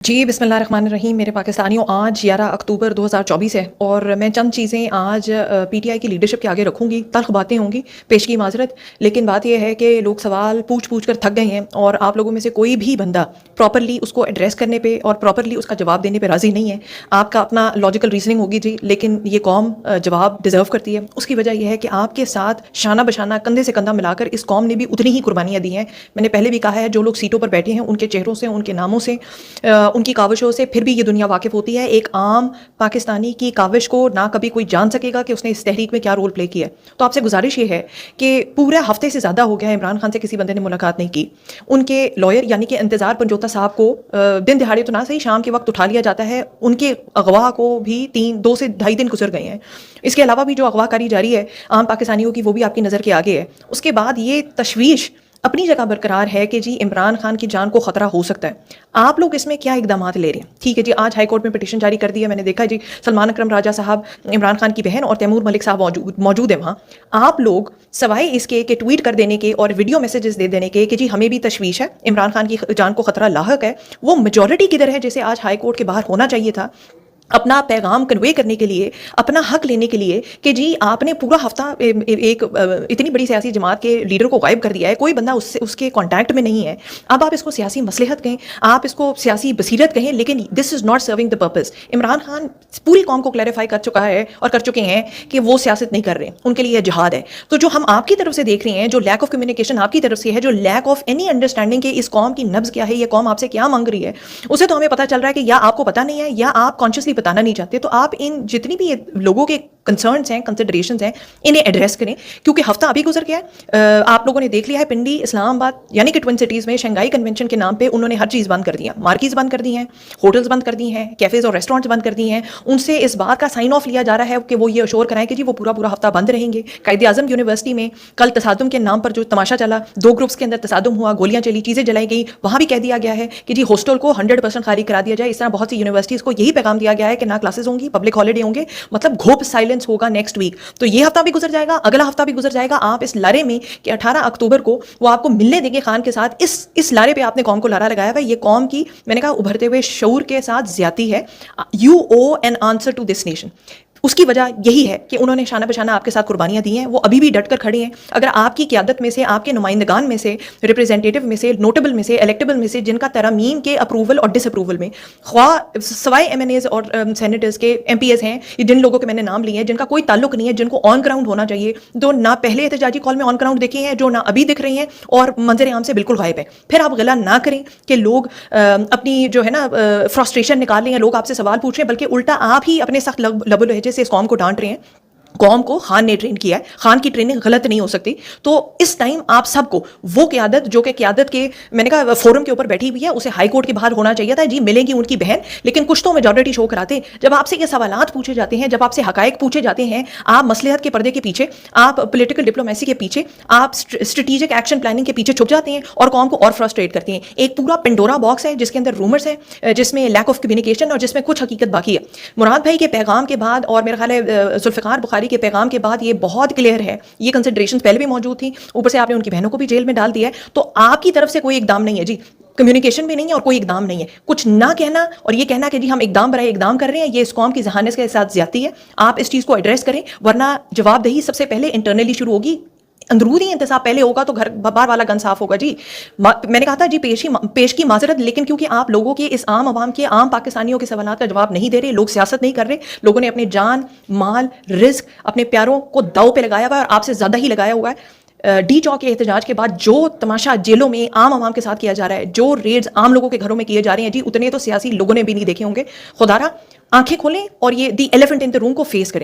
جی بسم اللہ الرحمن الرحیم میرے پاکستانیوں، آج 11 اکتوبر 2024 ہے اور میں چند چیزیں آج پی ٹی آئی کی لیڈرشپ کے آگے رکھوں گی. تلخ باتیں ہوں گی، پیش کی معذرت، لیکن بات یہ ہے کہ لوگ سوال پوچھ کر تھک گئے ہیں اور آپ لوگوں میں سے کوئی بھی بندہ پراپرلی اس کو ایڈریس کرنے پہ اور پراپرلی اس کا جواب دینے پہ راضی نہیں ہے. آپ کا اپنا لاجیکل ریزننگ ہوگی جی، لیکن یہ قوم جواب ڈیزرو کرتی ہے. اس کی وجہ یہ ہے کہ آپ کے ساتھ شانہ بشانہ کندھے سے کندھا ملا کر اس قوم نے بھی اتنی ہی قربانیاں دی ہیں. میں نے پہلے بھی کہا ہے، جو لوگ سیٹوں پر بیٹھے ہیں ان کے چہروں سے، ان کے ناموں سے، ان کی کاوشوں سے پھر بھی یہ دنیا واقف ہوتی ہے. ایک عام پاکستانی کی کاوش کو نہ کبھی کوئی جان سکے گا کہ اس نے اس تحریک میں کیا رول پلے کیا ہے. تو آپ سے گزارش یہ ہے کہ پورے ہفتے سے زیادہ ہو گیا ہے عمران خان سے کسی بندے نے ملاقات نہیں کی. ان کے لائر یعنی کہ انتظار پنجوتا صاحب کو دن دہاڑے تو نہ صحیح شام کے وقت اٹھا لیا جاتا ہے. ان کے اغوا کو بھی 2 سے 2.5 دن گزر گئے ہیں. اس کے علاوہ بھی جو اغوا کاری جاری ہے عام پاکستانیوں کی، وہ بھی آپ کی نظر کے آگے ہے. اس کے بعد یہ تشویش اپنی جگہ برقرار ہے کہ جی عمران خان کی جان کو خطرہ ہو سکتا ہے. آپ لوگ اس میں کیا اقدامات لے رہے ہیں؟ ٹھیک ہے جی، آج ہائی کورٹ میں پٹیشن جاری کر دی ہے. میں نے دیکھا جی سلمان اکرم راجہ صاحب، عمران خان کی بہن اور تیمور ملک صاحب موجود ہیں وہاں. آپ لوگ سوائے اس کے کہ ٹویٹ کر دینے کے اور ویڈیو میسیجز دے دینے کے کہ جی ہمیں بھی تشویش ہے، عمران خان کی جان کو خطرہ لاحق ہے، وہ میجورٹی کدھر ہے جیسے آج ہائی کورٹ کے باہر ہونا چاہیے تھا اپنا پیغام کنوے کرنے کے لیے، اپنا حق لینے کے لیے کہ جی آپ نے پورا ہفتہ ایک اتنی بڑی سیاسی جماعت کے لیڈر کو غائب کر دیا ہے، کوئی بندہ اس کے کانٹیکٹ میں نہیں ہے. اب آپ اس کو سیاسی مصلحت کہیں، آپ اس کو سیاسی بصیرت کہیں، لیکن this is not serving the purpose. Imran Khan پوری قوم کو کلیریفائی کر چکا ہے اور کر چکے ہیں کہ وہ سیاست نہیں کر رہے، ان کے لیے یہ جہاد ہے. تو جو ہم آپ کی طرف سے دیکھ رہے ہیں، جو لیک آف کمیونیکیشن آپ کی طرف سے ہے، جو لیک آف اینی انڈرسٹینڈنگ کہ اس قوم کی نبض کیا ہے، یہ قوم آپ سے کیا مانگ رہی ہے، اسے تو ہمیں پتہ چل رہا ہے کہ یا آپ کو پتہ نہیں ہے یا آپ کانشیسلی بتانا نہیں چاہتے. تو آپ ان جتنی بھی لوگوں کے کنسرنس ہیں، کنسیڈریشنز ہیں، انہیں ایڈریس کریں، کیونکہ ہفتہ ابھی گزر گیا ہے. آپ لوگوں نے دیکھ لیا ہے پنڈی، اسلام آباد یعنی کہ ٹوئن سٹیز میں شنگھائی کنونشن کے نام پہ انہوں نے ہر چیز بند کر دی ہے. مارکیز بند کر دی ہیں، ہوٹلز بند کر دی ہیں، کیفیز اور ریسٹورینٹس بند کر دی ہیں. ان سے اس بات کا سائن آف لیا جا رہا ہے کہ وہ یہ اشور کرائیں کہ جی وہ پورا ہفتہ بند رہیں گے. قائد اعظم یونیورسٹی میں کل تصادم کے نام پر جو تماشا چلا، 2 گروپس کے اندر تصادم ہوا، گولیاں چلی، چیزیں جلائی گئی، وہاں بھی کہہ دیا گیا ہے کہ جی ہاسٹل کو 100% خالی کرا دیا جائے. اس طرح بہت سی یونیورسٹیز کو یہی پیغام دیا گیا ہے کہ نہ کلاسز ہوں گی، پبلک ہالیڈے ہوں گے، مطلب گھوپ سائلنس ہوگا نیکسٹ ویک. تو یہ ہفتہ بھی گزر جائے گا، اگلا ہفتہ بھی گزر جائے گا. آپ اس لارے میں کہ 18 اکتوبر کو وہ آپ کو ملنے دیں گے خان کے ساتھ، اس لارے پہ آپ نے قوم کو لارا لگایا ہوا ہے. یہ قوم کی، میں نے کہا، ابھرتے ہوئے شعور کے ساتھ زیادتی ہے. You owe an answer to this nation. اس کی وجہ یہی ہے کہ انہوں نے شانہ بشانہ آپ کے ساتھ قربانیاں دی ہیں، وہ ابھی بھی ڈٹ کر کھڑے ہیں. اگر آپ کی قیادت میں سے، آپ کے نمائندگان میں سے، ریپرزینٹیٹو میں سے، نوٹیبل میں سے، الیکٹیبل میں سے، جن کا ترامیم کے اپروول اور ڈس اپروول میں خواہ سوائے ایم این ایز اور سینیٹرز کے ایم پی ایز ہیں، جن لوگوں کے میں نے نام لیے ہیں جن کا کوئی تعلق نہیں ہے، جن کو آن گراؤنڈ ہونا چاہیے، جو نہ پہلے احتجاجی کال میں آن گراؤنڈ دیکھے ہیں، جو نہ ابھی دکھ رہی ہیں اور منظر عام سے بالکل غائب ہے. پھر آپ غلہ نہ کریں کہ لوگ اپنی جو ہے نا فرسٹریشن نکال رہے ہیں، لوگ آپ سے سوال پوچھ رہے ہیں، بلکہ الٹا آپ ہی اپنے سخت لب و لہجے سے اس قوم کو ڈانٹ رہے ہیں. قوم کو خان نے ٹرین کیا ہے، خان کی ٹریننگ غلط نہیں ہو سکتی. تو اس ٹائم آپ سب کو وہ قیادت جو کہ قیادت کے، میں نے کہا، فورم کے اوپر بیٹھی ہوئی ہے، اسے ہائی کورٹ کے باہر ہونا چاہیے تھا. جی ملے گی ان کی بہن، لیکن کچھ تو میجورٹی شو کراتے. جب آپ سے یہ سوالات پوچھے جاتے ہیں، جب آپ سے حقائق پوچھے جاتے ہیں، آپ مصلحت کے پردے کے پیچھے، آپ پولیٹیکل ڈپلومیسی کے پیچھے، آپ اسٹریٹجک ایکشن پلاننگ کے پیچھے چھپ جاتے ہیں اور قوم کو اور فرسٹریٹ کرتے ہیں. ایک پورا پنڈورا باکس ہے جس کے اندر رومرز ہے، جس میں لیک آف کمیونیکیشن اور جس میں کچھ حقیقت باقی ہے. مراد بھائی کے پیغام کے بعد اور میرا خیال ہے ذوالفقار بخاری کے پیغام کے بعد یہ بہت کلیئر ہے. یہ کنسیڈریشن پہلے بھی موجود تھیں، اوپر سے آپ نے ان کی بہنوں کو بھی جیل میں ڈال دیا ہے. تو آپ کی طرف سے کوئی اقدام نہیں ہے جی، کمیونیکیشن بھی نہیں ہے اور کوئی اقدام نہیں ہے. کچھ نہ کہنا اور یہ کہنا کہ جی ہم اقدام برائے اقدام کر رہے ہیں، یہ اس قوم کی ذہانت کے ساتھ زیادتی ہے. آپ اس چیز کو ایڈریس کریں، ورنہ جواب دہی سب سے پہلے انٹرنلی شروع ہوگی. اندرونی انتصاب پہلے ہوگا تو گھر باہر والا گن صاف ہوگا. جی میں نے کہا تھا جی پیش کی معذرت، لیکن کیونکہ آپ لوگوں کے اس عام عوام کے، عام پاکستانیوں کے سوالات کا جواب نہیں دے رہے، لوگ سیاست نہیں کر رہے، لوگوں نے اپنی جان، مال، رزق، اپنے پیاروں کو داؤ پہ لگایا ہوا ہے اور آپ سے زیادہ ہی لگایا ہوا ہے. ڈی چوک کے احتجاج کے بعد جو تماشا جیلوں میں عام عوام کے ساتھ کیا جا رہا ہے، جو ریڈز عام لوگوں کے گھروں میں کیے جا رہے ہیں، جی اتنے تو سیاسی لوگوں نے بھی نہیں دیکھے ہوں گے. خدا را آنکھیں کھولیں اور یہ دی ایلیفنٹ ان دا روم کو فیس کریں.